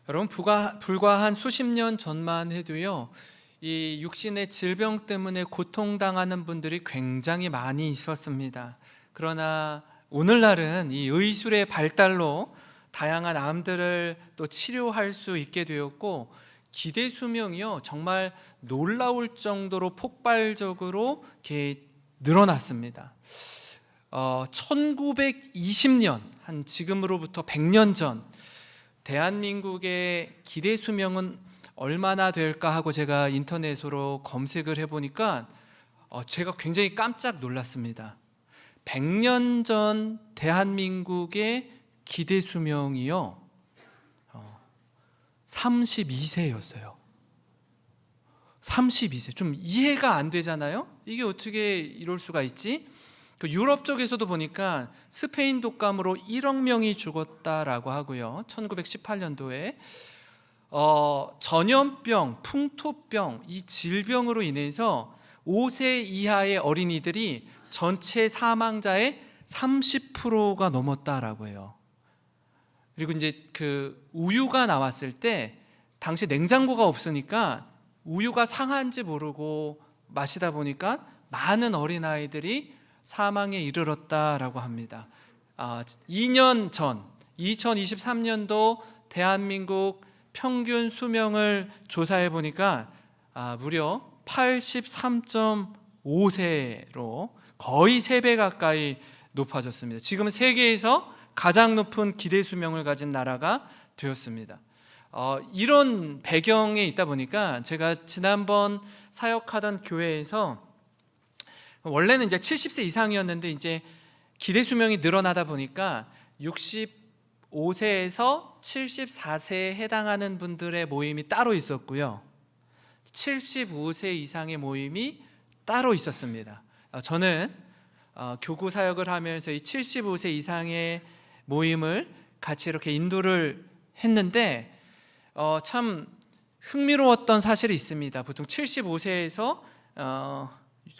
여러분, 불과 한 수십 년 전만 해도요, 이 육신의 질병 때문에 고통당하는 분들이 굉장히 많이 있었습니다. 그러나 오늘날은 이 의술의 발달로 다양한 암들을 또 치료할 수 있게 되었고, 기대 수명이요 정말 놀라울 정도로 폭발적으로 이렇게 늘어났습니다. 1920년, 한 지금으로부터 100년 전 대한민국의 기대 수명은 얼마나 될까 하고 제가 인터넷으로 검색을 해보니까 제가 굉장히 깜짝 놀랐습니다. 100년 전 대한민국의 기대 수명이요 32세였어요. 32세. 좀 이해가 안 되잖아요? 이게 어떻게 이럴 수가 있지? 그 유럽 쪽에서도 보니까 스페인 독감으로 1억 명이 죽었다라고 하고요. 1918년도에 전염병, 풍토병, 이 질병으로 인해서 5세 이하의 어린이들이 전체 사망자의 30%가 넘었다라고 해요. 그리고 이제 그 우유가 나왔을 때 당시 냉장고가 없으니까 우유가 상한지 모르고 마시다 보니까 많은 어린아이들이 사망에 이르렀다라고 합니다. 2년 전 2023년도 대한민국 평균 수명을 조사해 보니까 무려 83.5세로 거의 3배 가까이 높아졌습니다. 지금은 세계에서 가장 높은 기대 수명을 가진 나라가 되었습니다. 이런 배경에 있다 보니까 제가 지난번 사역하던 교회에서 원래는 이제 70세 이상이었는데 이제 기대 수명이 늘어나다 보니까 65세에서 74세에 해당하는 분들의 모임이 따로 있었고요. 75세 이상의 모임이 따로 있었습니다. 저는 교구 사역을 하면서 이 75세 이상의 모임을 같이 이렇게 인도를 했는데 참 흥미로웠던 사실이 있습니다. 보통 75세에서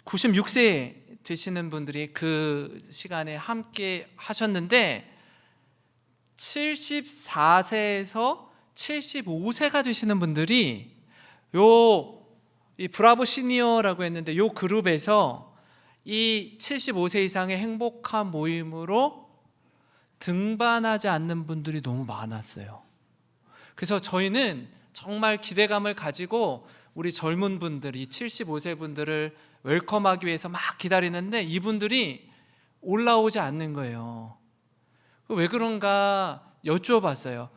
96세 되시는 분들이 그 시간에 함께 하셨는데 74세에서 75세가 되시는 분들이 이 브라보 시니어라고 했는데 요 그룹에서 이 75세 이상의 행복한 모임으로 등반하지 않는 분들이 너무 많았어요. 그래서 저희는 정말 기대감을 가지고 우리 젊은 분들, 이 75세 분들을 웰컴하기 위해서 막 기다리는데 이분들이 올라오지 않는 거예요. 왜 그런가 여쭈어봤어요.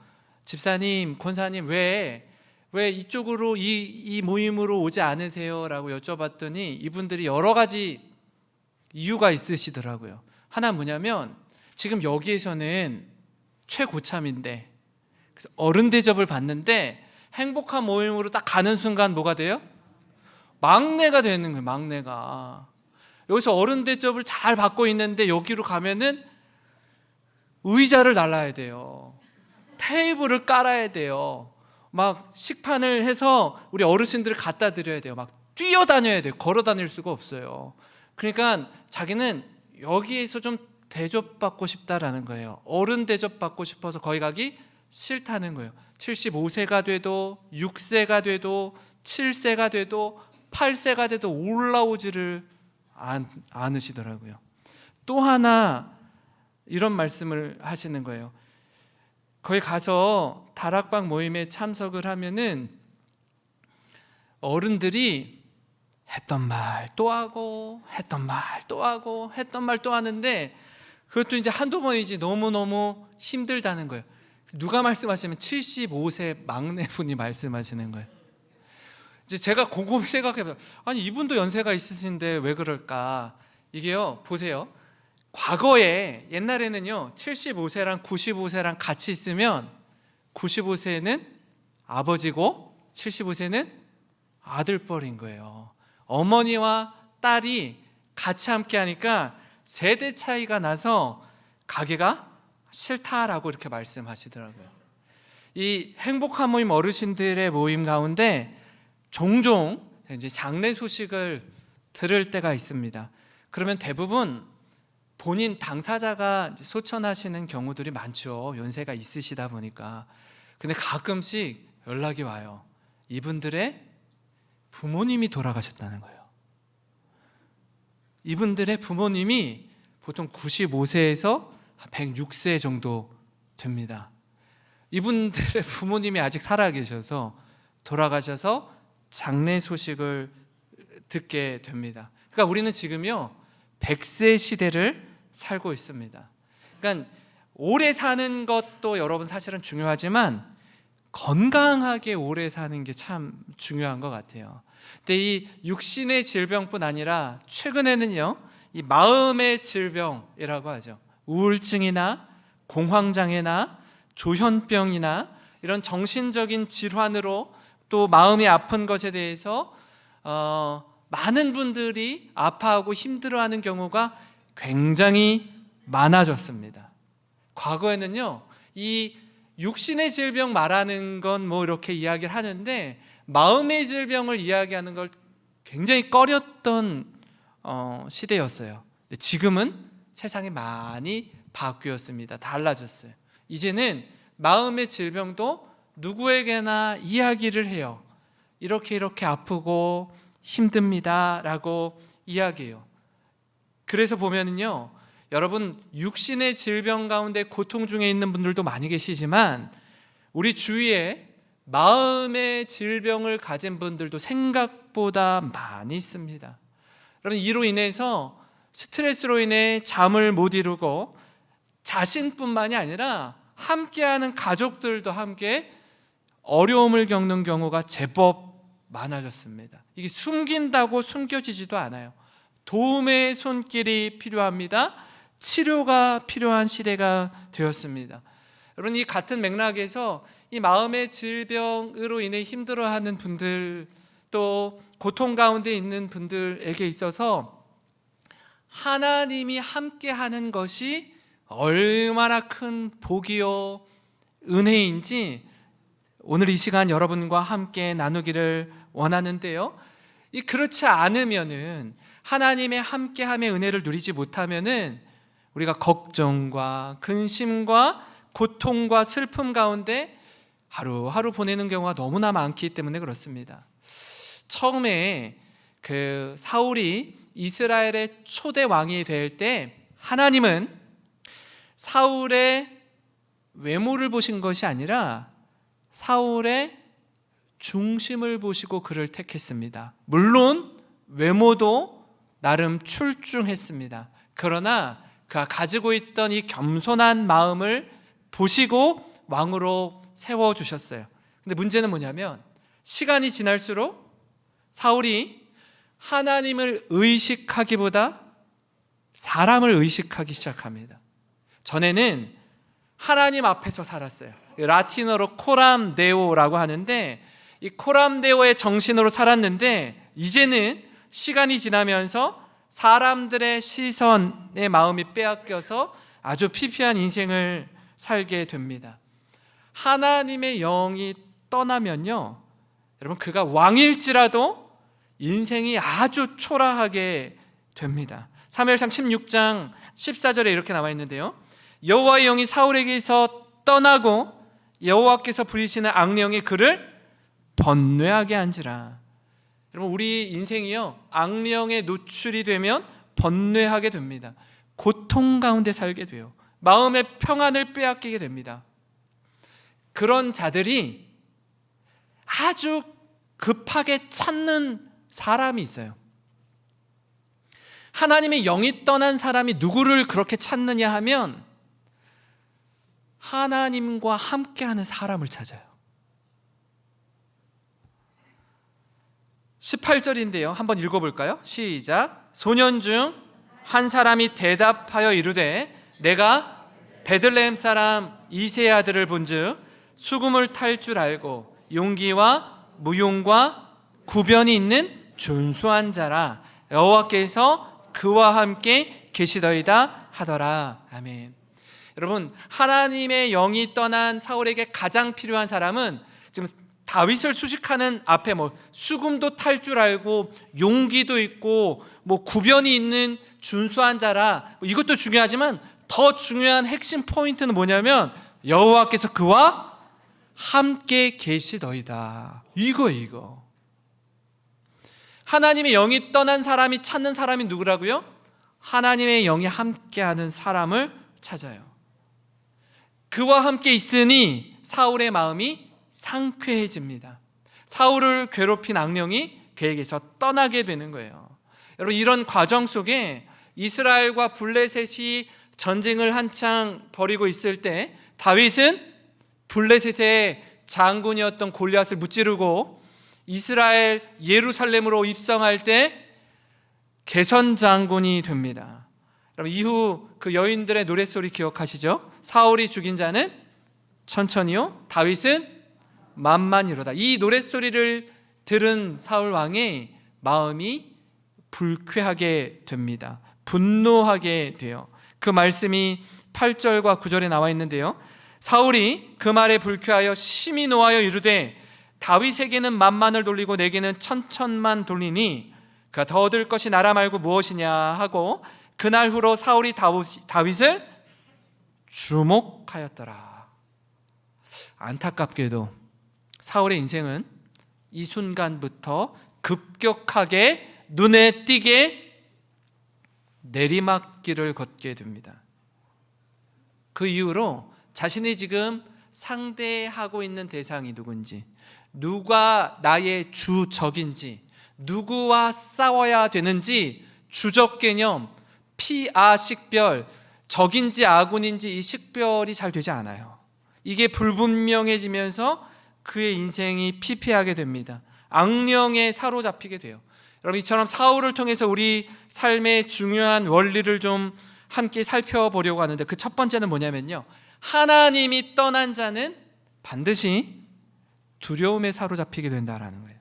집사님, 권사님, 왜 이쪽으로 이 모임으로 오지 않으세요? 라고 여쭤봤더니 이분들이 여러 가지 이유가 있으시더라고요. 하나 뭐냐면 지금 여기에서는 최고참인데 그래서 어른 대접을 받는데 행복한 모임으로 딱 가는 순간 뭐가 돼요? 막내가 되는 거예요. 막내가 여기서 어른 대접을 잘 받고 있는데 여기로 가면은 의자를 날라야 돼요. 테이블을 깔아야 돼요. 막 식판을 해서 우리 어르신들을 갖다 드려야 돼요. 막 뛰어다녀야 돼요. 걸어 다닐 수가 없어요. 그러니까 자기는 여기에서 좀 대접받고 싶다라는 거예요. 어른 대접받고 싶어서 거기 가기 싫다는 거예요. 75세가 돼도 6세가 돼도 7세가 돼도 8세가 돼도 올라오지를 않으시더라고요. 또 하나 이런 말씀을 하시는 거예요. 거기 가서 다락방 모임에 참석을 하면은 어른들이 했던 말 또 하고 했던 말 또 하고 했던 말 또 하는데 그것도 이제 한두 번이지 너무너무 힘들다는 거예요. 누가 말씀하시면 75세 막내분이 말씀하시는 거예요. 이제 제가 곰곰이 생각해봐요. 아니 이분도 연세가 있으신데 왜 그럴까? 이게요, 보세요. 과거에 옛날에는요 75세랑 95세랑 같이 있으면 95세는 아버지고 75세는 아들뻘인 거예요. 어머니와 딸이 같이 함께 하니까 세대 차이가 나서 가기가 싫다라고 이렇게 말씀하시더라고요. 이 행복한 모임 어르신들의 모임 가운데 종종 이제 장례 소식을 들을 때가 있습니다. 그러면 대부분 본인 당사자가 소천하시는 경우들이 많죠. 연세가 있으시다 보니까. 근데 가끔씩 연락이 와요. 이분들의 부모님이 돌아가셨다는 거예요. 이분들의 부모님이 보통 95세에서 106세 정도 됩니다. 이분들의 부모님이 아직 살아계셔서 돌아가셔서 장례 소식을 듣게 됩니다. 그러니까 우리는 지금요 100세 시대를 살고 있습니다. 그러니까 오래 사는 것도 여러분 사실은 중요하지만 건강하게 오래 사는 게 참 중요한 것 같아요. 근데 이 육신의 질병뿐 아니라 최근에는요 이 마음의 질병이라고 하죠. 우울증이나 공황장애나 조현병이나 이런 정신적인 질환으로 또 마음이 아픈 것에 대해서 많은 분들이 아파하고 힘들어하는 경우가 굉장히 많아졌습니다. 과거에는요 이 육신의 질병 말하는 건 뭐 이렇게 이야기를 하는데 마음의 질병을 이야기하는 걸 굉장히 꺼렸던 시대였어요. 지금은 세상이 많이 바뀌었습니다. 달라졌어요. 이제는 마음의 질병도 누구에게나 이야기를 해요. 이렇게 아프고 힘듭니다 라고 이야기해요. 그래서 보면은요 여러분 육신의 질병 가운데 고통 중에 있는 분들도 많이 계시지만 우리 주위에 마음의 질병을 가진 분들도 생각보다 많이 있습니다. 여러분 이로 인해서 스트레스로 인해 잠을 못 이루고 자신뿐만이 아니라 함께하는 가족들도 함께 어려움을 겪는 경우가 제법 많아졌습니다. 이게 숨긴다고 숨겨지지도 않아요. 도움의 손길이 필요합니다. 치료가 필요한 시대가 되었습니다. 여러분 이 같은 맥락에서 이 마음의 질병으로 인해 힘들어하는 분들 또 고통 가운데 있는 분들에게 있어서 하나님이 함께하는 것이 얼마나 큰 복이요 은혜인지 오늘 이 시간 여러분과 함께 나누기를 원하는데요. 이 그렇지 않으면은 하나님의 함께함의 은혜를 누리지 못하면은 우리가 걱정과 근심과 고통과 슬픔 가운데 하루하루 보내는 경우가 너무나 많기 때문에 그렇습니다. 처음에 그 사울이 이스라엘의 초대 왕이 될 때 하나님은 사울의 외모를 보신 것이 아니라 사울의 중심을 보시고 그를 택했습니다. 물론 외모도 나름 출중했습니다. 그러나 그가 가지고 있던 이 겸손한 마음을 보시고 왕으로 세워주셨어요. 근데 문제는 뭐냐면 시간이 지날수록 사울이 하나님을 의식하기보다 사람을 의식하기 시작합니다. 전에는 하나님 앞에서 살았어요. 라틴어로 코람데오라고 하는데 이 코람데오의 정신으로 살았는데 이제는 시간이 지나면서 사람들의 시선의 마음이 빼앗겨서 아주 피폐한 인생을 살게 됩니다. 하나님의 영이 떠나면요 여러분 그가 왕일지라도 인생이 아주 초라하게 됩니다. 사무엘상 16장 14절에 이렇게 나와 있는데요 여호와의 영이 사울에게서 떠나고 여호와께서 부리시는 악령이 그를 번뇌하게 한지라. 여러분 우리 인생이요 악령에 노출이 되면 번뇌하게 됩니다. 고통 가운데 살게 돼요. 마음의 평안을 빼앗기게 됩니다. 그런 자들이 아주 급하게 찾는 사람이 있어요. 하나님의 영이 떠난 사람이 누구를 그렇게 찾느냐 하면 하나님과 함께하는 사람을 찾아요. 18절인데요 한번 읽어볼까요? 시작. 소년 중 한 사람이 대답하여 이르되 내가 베들레헴 사람 이새의 아들을 본즉 수금을 탈 줄 알고 용기와 무용과 구변이 있는 준수한 자라. 여호와께서 그와 함께 계시더이다 하더라. 아멘. 여러분 하나님의 영이 떠난 사울에게 가장 필요한 사람은 지금 다윗을 수식하는 앞에 뭐 수금도 탈 줄 알고 용기도 있고 뭐 구변이 있는 준수한 자라. 이것도 중요하지만 더 중요한 핵심 포인트는 뭐냐면 여호와께서 그와 함께 계시더이다. 이거. 하나님의 영이 떠난 사람이 찾는 사람이 누구라고요? 하나님의 영이 함께하는 사람을 찾아요. 그와 함께 있으니 사울의 마음이 상쾌해집니다. 사울을 괴롭힌 악령이 그에게서 떠나게 되는 거예요. 여러분, 이런 과정 속에 이스라엘과 블레셋이 전쟁을 한창 벌이고 있을 때 다윗은 블레셋의 장군이었던 골리앗을 무찌르고 이스라엘 예루살렘으로 입성할 때 개선 장군이 됩니다. 여러분, 이후 그 여인들의 노랫소리 기억하시죠? 사울이 죽인 자는 천천히요, 다윗은 만만히로다. 이 노랫소리를 들은 사울 왕의 마음이 불쾌하게 됩니다. 분노하게 돼요. 그 말씀이 8절과 9절에 나와 있는데요, 사울이 그 말에 불쾌하여 심히 노하여 이르되 다윗에게는 만만을 돌리고 내게는 천천만 돌리니 그가 더 얻을 것이 나라 말고 무엇이냐 하고 그날 후로 사울이 다윗을 주목하였더라. 안타깝게도 사울의 인생은 이 순간부터 급격하게 눈에 띄게 내리막길을 걷게 됩니다. 그 이후로 자신이 지금 상대하고 있는 대상이 누군지, 누가 나의 주적인지, 누구와 싸워야 되는지 주적 개념, 피아식별, 적인지 아군인지 이 식별이 잘 되지 않아요. 이게 불분명해지면서 그의 인생이 피폐하게 됩니다. 악령에 사로잡히게 돼요. 여러분, 이처럼 사울을 통해서 우리 삶의 중요한 원리를 좀 함께 살펴보려고 하는데, 그 첫 번째는 뭐냐면요, 하나님이 떠난 자는 반드시 두려움에 사로잡히게 된다라는 거예요.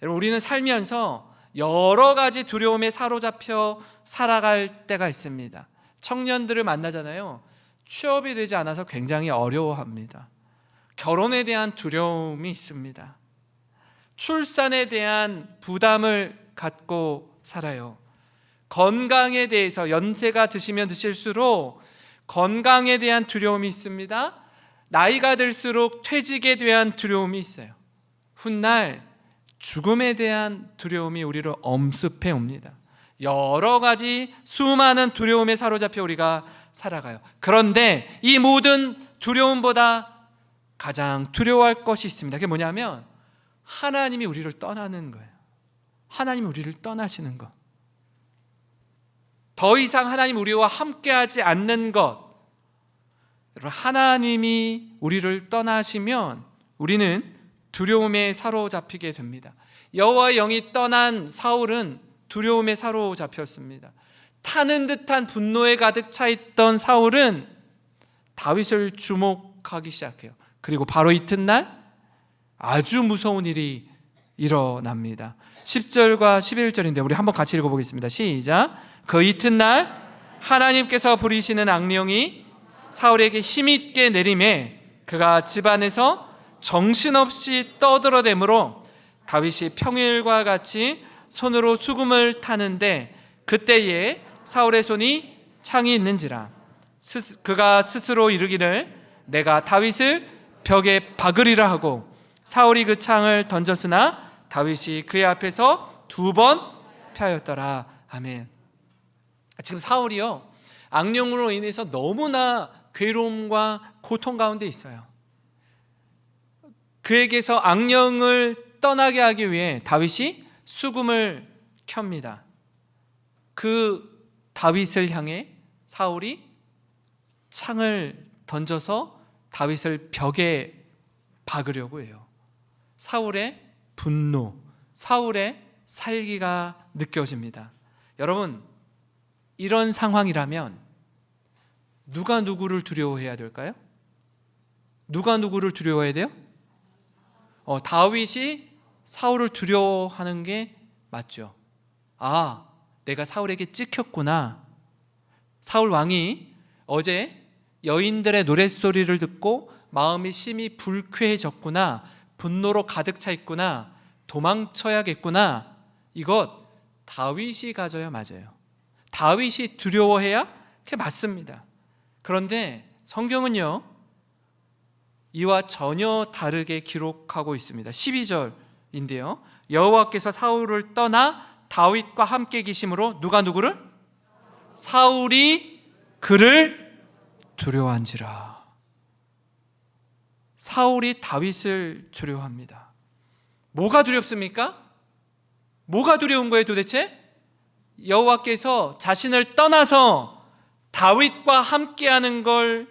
여러분, 우리는 살면서 여러 가지 두려움에 사로잡혀 살아갈 때가 있습니다. 청년들을 만나잖아요. 취업이 되지 않아서 굉장히 어려워합니다. 결혼에 대한 두려움이 있습니다. 출산에 대한 부담을 갖고 살아요. 건강에 대해서 연세가 드시면 드실수록 건강에 대한 두려움이 있습니다. 나이가 들수록 퇴직에 대한 두려움이 있어요. 훗날 죽음에 대한 두려움이 우리를 엄습해 옵니다. 여러 가지 수많은 두려움에 사로잡혀 우리가 살아가요. 그런데 이 모든 두려움보다 가장 두려워할 것이 있습니다. 그게 뭐냐면 하나님이 우리를 떠나는 거예요. 하나님이 우리를 떠나시는 것. 더 이상 하나님 우리와 함께하지 않는 것. 여러분, 하나님이 우리를 떠나시면 우리는 두려움에 사로잡히게 됩니다. 여호와의 영이 떠난 사울은 두려움에 사로잡혔습니다. 타는 듯한 분노에 가득 차 있던 사울은 다윗을 주목하기 시작해요. 그리고 바로 이튿날 아주 무서운 일이 일어납니다. 10절과 11절인데 우리 한번 같이 읽어보겠습니다. 시작. 그 이튿날 하나님께서 부리시는 악령이 사울에게 힘있게 내림에 그가 집안에서 정신없이 떠들어대므로 다윗이 평일과 같이 손으로 수금을 타는데 그때에 사울의 손이 창이 있는지라. 그가 스스로 이르기를 내가 다윗을 벽에 박으리라 하고 사울이 그 창을 던졌으나 다윗이 그의 앞에서 2번 피하였더라. 아멘. 지금 사울이요, 악령으로 인해서 너무나 괴로움과 고통 가운데 있어요. 그에게서 악령을 떠나게 하기 위해 다윗이 수금을 켭니다. 그 다윗을 향해 사울이 창을 던져서 다윗을 벽에 박으려고 해요. 사울의 분노, 사울의 살기가 느껴집니다. 여러분, 이런 상황이라면 누가 누구를 두려워해야 될까요? 누가 누구를 두려워해야 돼요? 다윗이 사울을 두려워하는 게 맞죠. 아, 내가 사울에게 찍혔구나. 사울 왕이 어제 여인들의 노랫소리를 듣고 마음이 심히 불쾌해졌구나. 분노로 가득 차 있구나. 도망쳐야겠구나. 이것 다윗이 가져야 맞아요. 다윗이 두려워해야 그게 맞습니다. 그런데 성경은요, 이와 전혀 다르게 기록하고 있습니다. 12절인데요. 여호와께서 사울을 떠나 다윗과 함께 계심으로 누가 누구를? 사울이 그를 두려워한지라. 사울이 다윗을 두려워합니다. 뭐가 두렵습니까? 뭐가 두려운 거예요 도대체? 여호와께서 자신을 떠나서 다윗과 함께하는 걸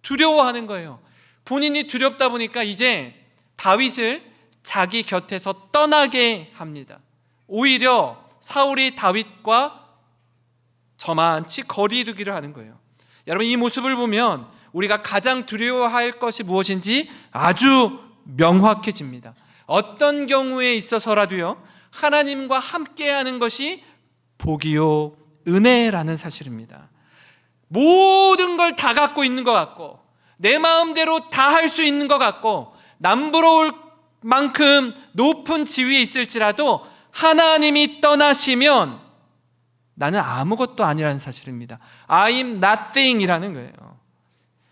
두려워하는 거예요. 본인이 두렵다 보니까 이제 다윗을 자기 곁에서 떠나게 합니다. 오히려 사울이 다윗과 저만치 거리두기를 하는 거예요. 여러분, 이 모습을 보면 우리가 가장 두려워할 것이 무엇인지 아주 명확해집니다. 어떤 경우에 있어서라도요, 하나님과 함께하는 것이 복이요 은혜라는 사실입니다. 모든 걸 다 갖고 있는 것 같고 내 마음대로 다 할 수 있는 것 같고 남부러울 만큼 높은 지위에 있을지라도 하나님이 떠나시면 나는 아무것도 아니라는 사실입니다. I'm nothing 이라는 거예요.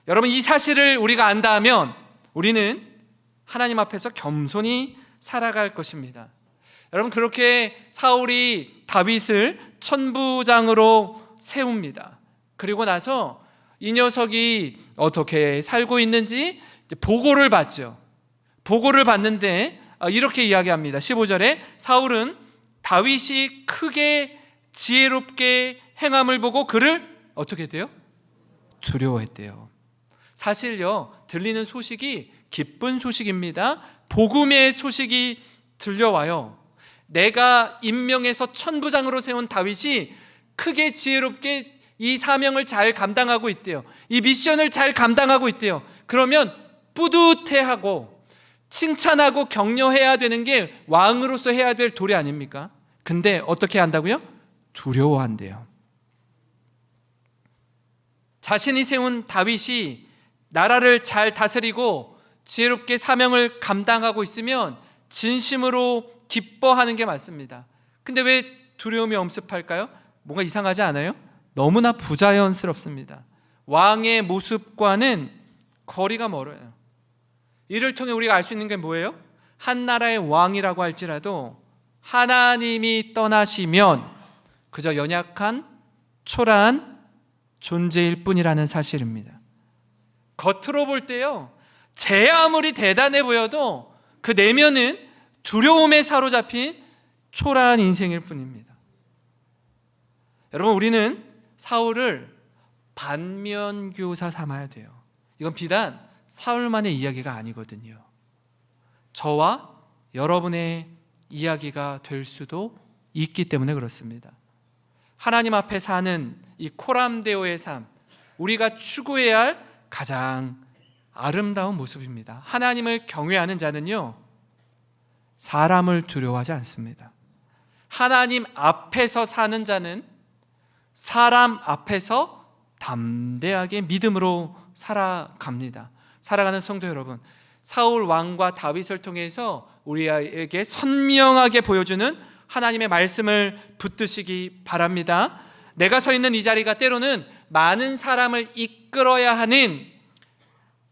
여러분, 이 사실을 우리가 안다 하면 우리는 하나님 앞에서 겸손히 살아갈 것입니다. 여러분, 그렇게 사울이 다윗을 천부장으로 세웁니다. 그리고 나서 이 녀석이 어떻게 살고 있는지 보고를 받죠. 보고를 받는데 이렇게 이야기합니다. 15절에 사울은 다윗이 크게 지혜롭게 행함을 보고 그를 어떻게 돼요? 두려워했대요. 사실요, 들리는 소식이 기쁜 소식입니다. 복음의 소식이 들려와요. 내가 임명해서 천부장으로 세운 다윗이 크게 지혜롭게 이 사명을 잘 감당하고 있대요. 이 미션을 잘 감당하고 있대요. 그러면 뿌듯해하고 칭찬하고 격려해야 되는 게 왕으로서 해야 될 도리 아닙니까? 근데 어떻게 한다고요? 두려워한대요. 자신이 세운 다윗이 나라를 잘 다스리고 지혜롭게 사명을 감당하고 있으면 진심으로 기뻐하는 게 맞습니다. 근데 왜 두려움이 엄습할까요? 뭔가 이상하지 않아요? 너무나 부자연스럽습니다. 왕의 모습과는 거리가 멀어요. 이를 통해 우리가 알 수 있는 게 뭐예요? 한 나라의 왕이라고 할지라도 하나님이 떠나시면 그저 연약한 초라한 존재일 뿐이라는 사실입니다. 겉으로 볼 때요, 제 아무리 대단해 보여도 그 내면은 두려움에 사로잡힌 초라한 인생일 뿐입니다. 여러분, 우리는 사울을 반면교사 삼아야 돼요. 이건 비단 사울만의 이야기가 아니거든요. 저와 여러분의 이야기가 될 수도 있기 때문에 그렇습니다. 하나님 앞에 사는 이 코람데오의 삶, 우리가 추구해야 할 가장 아름다운 모습입니다. 하나님을 경외하는 자는요, 사람을 두려워하지 않습니다. 하나님 앞에서 사는 자는 사람 앞에서 담대하게 믿음으로 살아갑니다. 살아가는 성도 여러분, 사울 왕과 다윗을 통해서 우리에게 선명하게 보여주는 하나님의 말씀을 붙드시기 바랍니다. 내가 서 있는 이 자리가 때로는 많은 사람을 이끌어야 하는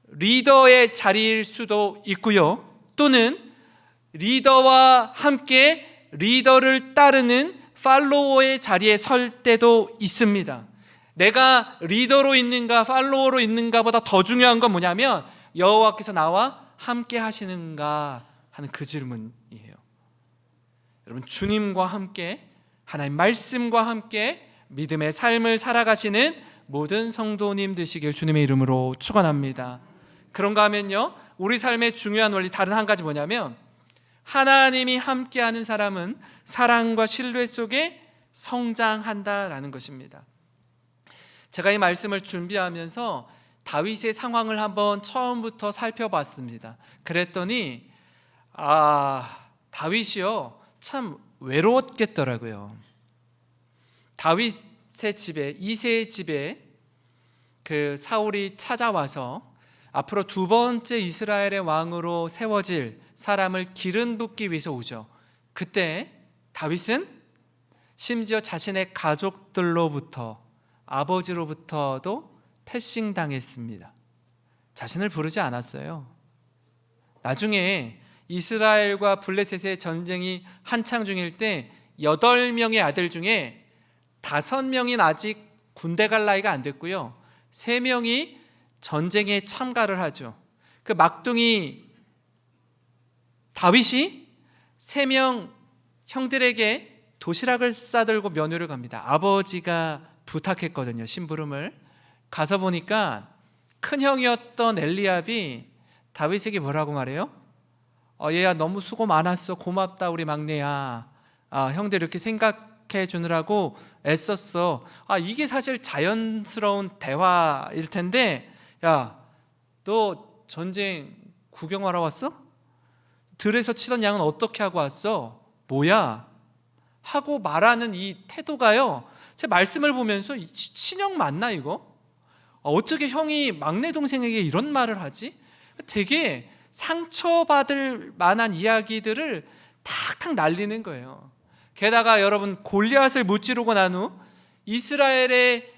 리더의 자리일 수도 있고요, 또는 리더와 함께 리더를 따르는 팔로워의 자리에 설 때도 있습니다. 내가 리더로 있는가 팔로워로 있는가보다 더 중요한 건 뭐냐면 여호와께서 나와 함께 하시는가 하는 그 질문이에요. 여러분, 주님과 함께 하나님 말씀과 함께 믿음의 삶을 살아가시는 모든 성도님 되시길 주님의 이름으로 축원합니다. 그런가 하면요, 우리 삶의 중요한 원리 다른 한 가지 뭐냐면 하나님이 함께하는 사람은 사랑과 신뢰 속에 성장한다라는 것입니다. 제가 이 말씀을 준비하면서 다윗의 상황을 한번 처음부터 살펴봤습니다. 그랬더니 다윗이요, 참 외로웠겠더라고요. 다윗의 집에, 이새의 집에 그 사울이 찾아와서 앞으로 두 번째 이스라엘의 왕으로 세워질 사람을 기름 붓기 위해서 오죠. 그때 다윗은 심지어 자신의 가족들로부터, 아버지로부터도 패싱당했습니다. 자신을 부르지 않았어요. 나중에 이스라엘과 블레셋의 전쟁이 한창 중일 때 8명의 아들 중에 5명이 아직 군대 갈 나이가 안 됐고요, 3명이 전쟁에 참가를 하죠. 그 막둥이 다윗이 3명 형들에게 도시락을 싸들고 면회를 갑니다. 아버지가 부탁했거든요, 심부름을. 가서 보니까 큰형이었던 엘리압이 다윗에게 뭐라고 말해요? 얘야, 너무 수고 많았어, 고맙다 우리 막내야, 형들 이렇게 생각해 주느라고 애썼어. 이게 사실 자연스러운 대화일 텐데, 야, 너 전쟁 구경하러 왔어? 들에서 치던 양은 어떻게 하고 왔어? 뭐야? 하고 말하는 이 태도가요, 제 말씀을 보면서 친형 맞나 이거? 어떻게 형이 막내 동생에게 이런 말을 하지? 되게 상처받을 만한 이야기들을 탁탁 날리는 거예요. 게다가 여러분, 골리앗을 무찌르고 난 후 이스라엘의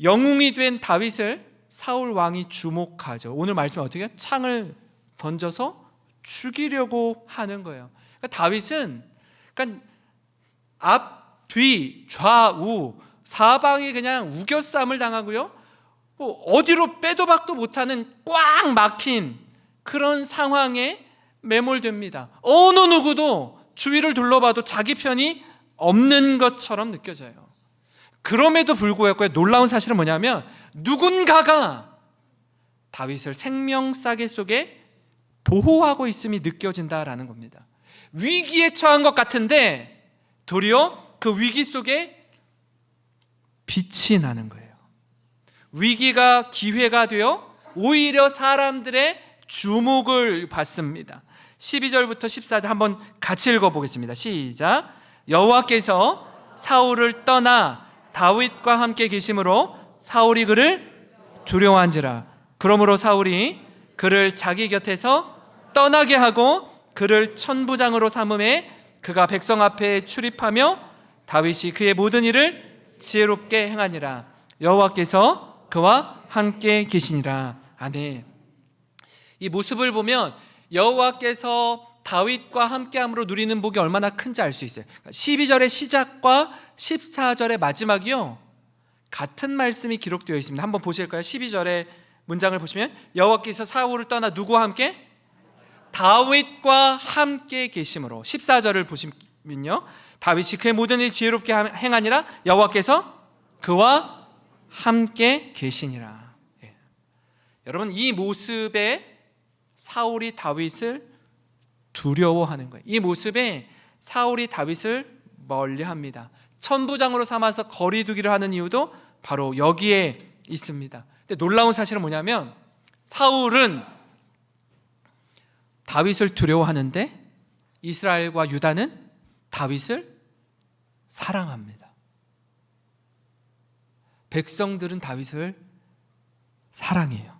영웅이 된 다윗을 사울 왕이 주목하죠. 오늘 말씀은 어떻게 해요? 창을 던져서 죽이려고 하는 거예요. 그러니까 다윗은 앞, 뒤, 좌우 사방이 그냥 우겨쌈을 당하고요, 어디로 빼도 박도 못하는 꽉 막힌 그런 상황에 매몰됩니다. 어느 누구도 주위를 둘러봐도 자기 편이 없는 것처럼 느껴져요. 그럼에도 불구하고 놀라운 사실은 뭐냐면, 누군가가 다윗을 생명싸개 속에 보호하고 있음이 느껴진다라는 겁니다. 위기에 처한 것 같은데 도리어 그 위기 속에 빛이 나는 거예요. 위기가 기회가 되어 오히려 사람들의 주목을 받습니다. 12절부터 14절 한번 같이 읽어보겠습니다. 시작. 여호와께서 사울을 떠나 다윗과 함께 계심으로 사울이 그를 두려워한지라. 그러므로 사울이 그를 자기 곁에서 떠나게 하고 그를 천부장으로 삼음에 그가 백성 앞에 출입하며 다윗이 그의 모든 일을 지혜롭게 행하니라. 여호와께서 그와 함께 계시니라. 아멘. 이 모습을 보면 여호와께서 다윗과 함께함으로 누리는 복이 얼마나 큰지 알 수 있어요. 12절의 시작과 14절의 마지막이요, 같은 말씀이 기록되어 있습니다. 한번 보실까요? 12절의 문장을 보시면 여호와께서 사울을 떠나 누구와 함께? 다윗과 함께 계심으로. 14절을 보시면요, 다윗이 그의 모든 일 지혜롭게 행하니라. 여호와께서 그와 함께 계시니라. 예. 여러분, 이 모습에 사울이 다윗을 두려워하는 거예요. 이 모습에 사울이 다윗을 멀리합니다. 천부장으로 삼아서 거리두기를 하는 이유도 바로 여기에 있습니다. 근데 놀라운 사실은 뭐냐면, 사울은 다윗을 두려워하는데 이스라엘과 유다는 다윗을 사랑합니다. 백성들은 다윗을 사랑해요.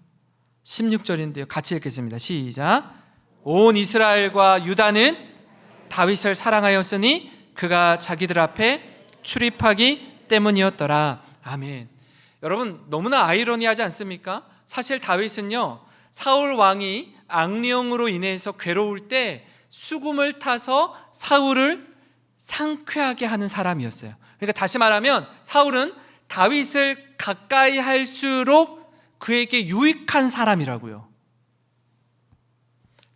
16절인데요, 같이 읽겠습니다. 시작. 온 이스라엘과 유다는 다윗을 사랑하였으니 그가 자기들 앞에 출입하기 때문이었더라. 아멘. 여러분, 너무나 아이러니하지 않습니까? 사실 다윗은요, 사울 왕이 악령으로 인해서 괴로울 때 수금을 타서 사울을 상쾌하게 하는 사람이었어요. 그러니까 다시 말하면 사울은 다윗을 가까이 할수록 그에게 유익한 사람이라고요.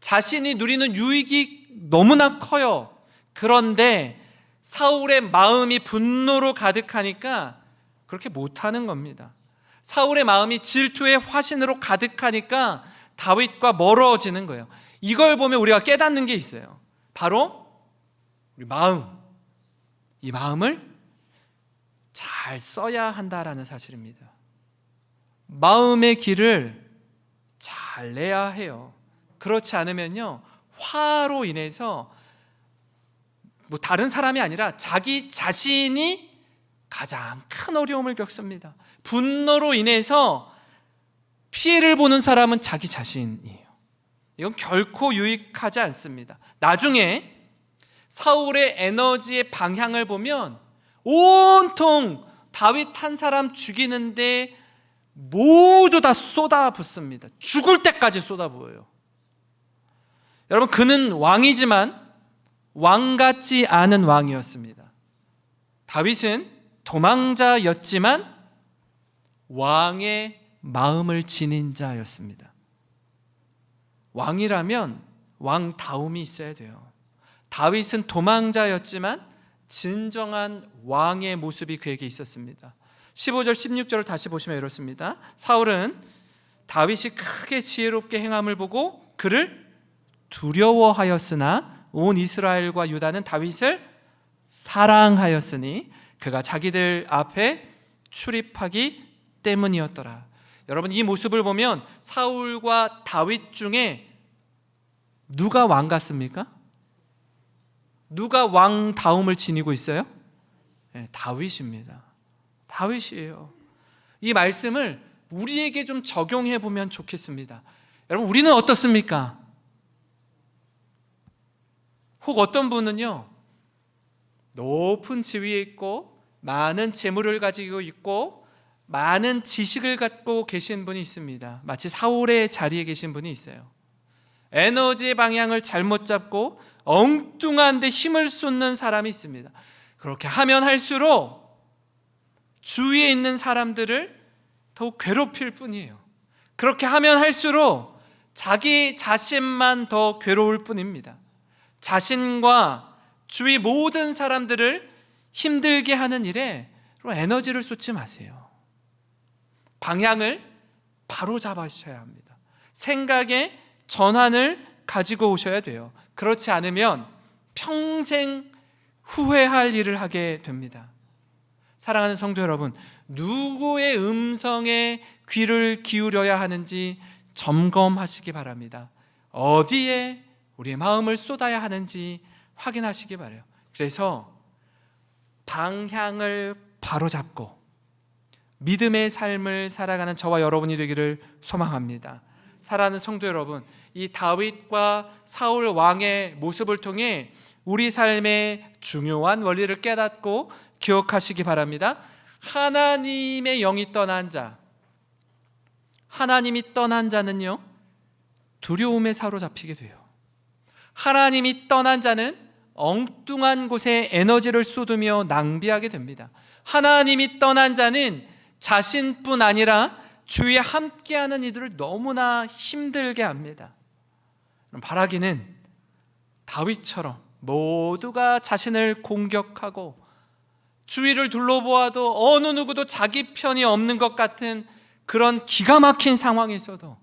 자신이 누리는 유익이 너무나 커요. 그런데 사울의 마음이 분노로 가득하니까 그렇게 못하는 겁니다. 사울의 마음이 질투의 화신으로 가득하니까 다윗과 멀어지는 거예요. 이걸 보면 우리가 깨닫는 게 있어요. 바로 우리 마음, 이 마음을 잘 써야 한다라는 사실입니다. 마음의 길을 잘 내야 해요. 그렇지 않으면요, 화로 인해서 다른 사람이 아니라 자기 자신이 가장 큰 어려움을 겪습니다. 분노로 인해서 피해를 보는 사람은 자기 자신이에요. 이건 결코 유익하지 않습니다. 나중에 사울의 에너지의 방향을 보면 온통 다윗 한 사람 죽이는데 모두 다 쏟아붓습니다. 죽을 때까지 쏟아부어요. 여러분, 그는 왕이지만 왕 같지 않은 왕이었습니다. 다윗은 도망자였지만 왕의 마음을 지닌 자였습니다. 왕이라면 왕다움이 있어야 돼요. 다윗은 도망자였지만 진정한 왕의 모습이 그에게 있었습니다. 15절 16절을 다시 보시면 이렇습니다. 사울은 다윗이 크게 지혜롭게 행함을 보고 그를 두려워하였으나 온 이스라엘과 유다는 다윗을 사랑하였으니 그가 자기들 앞에 출입하기 때문이었더라. 여러분, 이 모습을 보면 사울과 다윗 중에 누가 왕 같습니까? 누가 왕다움을 지니고 있어요? 네, 다윗입니다. 다윗이에요. 이 말씀을 우리에게 좀 적용해 보면 좋겠습니다. 여러분, 우리는 어떻습니까? 혹 어떤 분은요, 높은 지위에 있고 많은 재물을 가지고 있고 많은 지식을 갖고 계신 분이 있습니다. 마치 사울의 자리에 계신 분이 있어요. 에너지의 방향을 잘못 잡고 엉뚱한 데 힘을 쏟는 사람이 있습니다. 그렇게 하면 할수록 주위에 있는 사람들을 더욱 괴롭힐 뿐이에요. 그렇게 하면 할수록 자기 자신만 더 괴로울 뿐입니다. 자신과 주위 모든 사람들을 힘들게 하는 일에 에너지를 쏟지 마세요. 방향을 바로 잡으셔야 합니다. 생각의 전환을 가지고 오셔야 돼요. 그렇지 않으면 평생 후회할 일을 하게 됩니다. 사랑하는 성도 여러분, 누구의 음성에 귀를 기울여야 하는지 점검하시기 바랍니다. 어디에 우리의 마음을 쏟아야 하는지 확인하시기 바라요. 그래서 방향을 바로잡고 믿음의 삶을 살아가는 저와 여러분이 되기를 소망합니다. 사랑하는 성도 여러분, 이 다윗과 사울 왕의 모습을 통해 우리 삶의 중요한 원리를 깨닫고 기억하시기 바랍니다. 하나님의 영이 떠난 자, 하나님이 떠난 자는요, 두려움에 사로잡히게 돼요. 하나님이 떠난 자는 엉뚱한 곳에 에너지를 쏟으며 낭비하게 됩니다. 하나님이 떠난 자는 자신뿐 아니라 주위에 함께하는 이들을 너무나 힘들게 합니다. 바라기는 다윗처럼 모두가 자신을 공격하고 주위를 둘러보아도 어느 누구도 자기 편이 없는 것 같은 그런 기가 막힌 상황에서도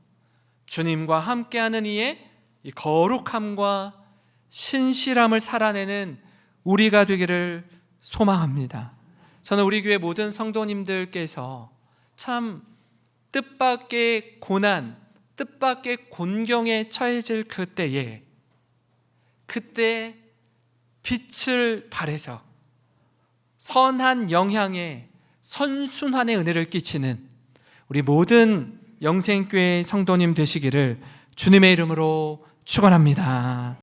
주님과 함께하는 이의 이 거룩함과 신실함을 살아내는 우리가 되기를 소망합니다. 저는 우리 교회 모든 성도님들께서 참 뜻밖의 고난, 뜻밖의 곤경에 처해질 그때 빛을 발해서 선한 영향에 선순환의 은혜를 끼치는 우리 모든 영생교회 성도님 되시기를 주님의 이름으로 축원합니다.